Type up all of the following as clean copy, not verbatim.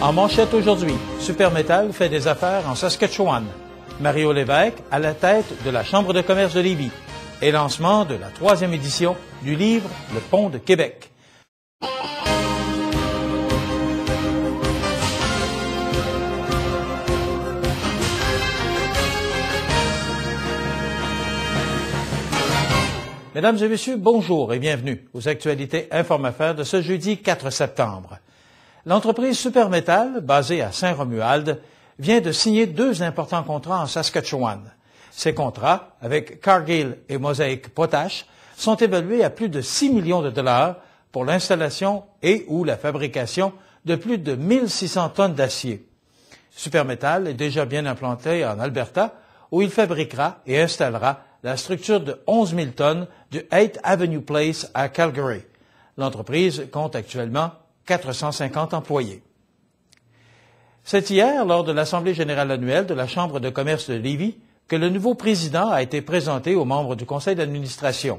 En manchette aujourd'hui, Super Metal fait des affaires en Saskatchewan. Mario Lévesque à la tête de la Chambre de commerce de Lévis et lancement de la 3e édition du livre Le Pont de Québec. Mesdames et messieurs, bonjour et bienvenue aux actualités Inform-Affaires de ce jeudi 4 septembre. L'entreprise Super Metal, basée à Saint-Romuald, vient de signer 2 importants contrats en Saskatchewan. Ces contrats, avec Cargill et Mosaic Potash, sont évalués à plus de 6 millions de dollars pour l'installation et ou la fabrication de plus de 1600 tonnes d'acier. Super Metal est déjà bien implanté en Alberta, où il fabriquera et installera la structure de 11 000 tonnes du 8th Avenue Place à Calgary. L'entreprise compte actuellement 450 employés. C'est hier, lors de l'Assemblée générale annuelle de la Chambre de commerce de Lévis, que le nouveau président a été présenté aux membres du conseil d'administration.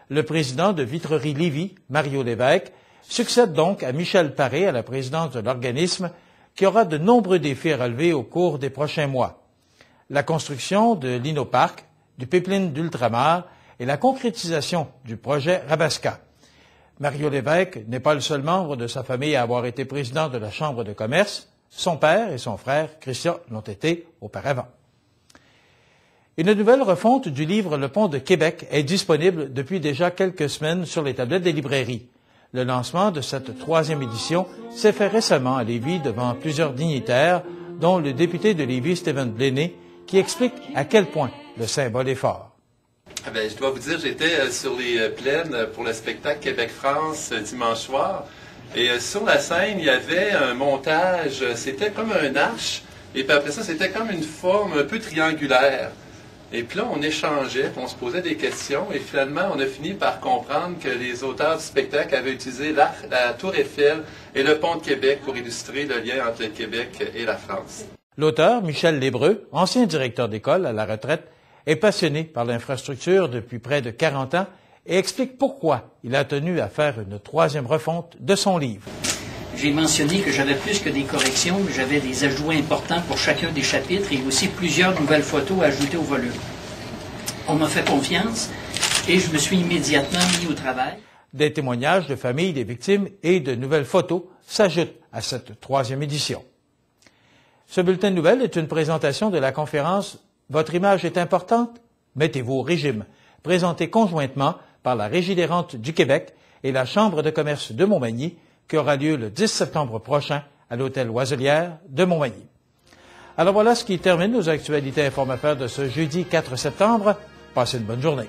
Le président de Vitrerie Lévis, Mario Lévesque, succède donc à Michel Paré à la présidence de l'organisme, qui aura de nombreux défis à relever au cours des prochains mois. La construction de l'Innoparc, du pipeline d'Ultramar et la concrétisation du projet Rabasca. Mario Lévesque n'est pas le seul membre de sa famille à avoir été président de la Chambre de commerce. Son père et son frère, Christian, l'ont été auparavant. Une nouvelle refonte du livre Le Pont de Québec est disponible depuis déjà quelques semaines sur les tablettes des librairies. Le lancement de cette 3e édition s'est fait récemment à Lévis devant plusieurs dignitaires, dont le député de Lévis, Stephen Blaney, qui explique à quel point le symbole est fort. Bien, je dois vous dire, j'étais sur les plaines pour le spectacle Québec-France dimanche soir. Et sur la scène, il y avait un montage, c'était comme un arche, et puis après ça, c'était comme une forme un peu triangulaire. Et puis là, on échangeait, puis on se posait des questions, et finalement, on a fini par comprendre que les auteurs du spectacle avaient utilisé la Tour Eiffel et le Pont de Québec pour illustrer le lien entre le Québec et la France. L'auteur, Michel Lébreux, ancien directeur d'école à la retraite, est passionné par l'infrastructure depuis près de 40 ans et explique pourquoi il a tenu à faire une 3e refonte de son livre. J'ai mentionné que j'avais plus que des corrections, mais j'avais des ajouts importants pour chacun des chapitres et aussi plusieurs nouvelles photos à ajouter au volume. On m'a fait confiance et je me suis immédiatement mis au travail. Des témoignages de familles des victimes et de nouvelles photos s'ajoutent à cette 3e édition. Ce bulletin de nouvelles est une présentation de la conférence « Votre image est importante? Mettez-vous au régime », présentée conjointement par la Régie des rentes du Québec et la Chambre de commerce de Montmagny, qui aura lieu le 10 septembre prochain à l'hôtel Oiselière de Montmagny. Alors voilà ce qui termine nos actualités Inform-Affaires de ce jeudi 4 septembre. Passez une bonne journée.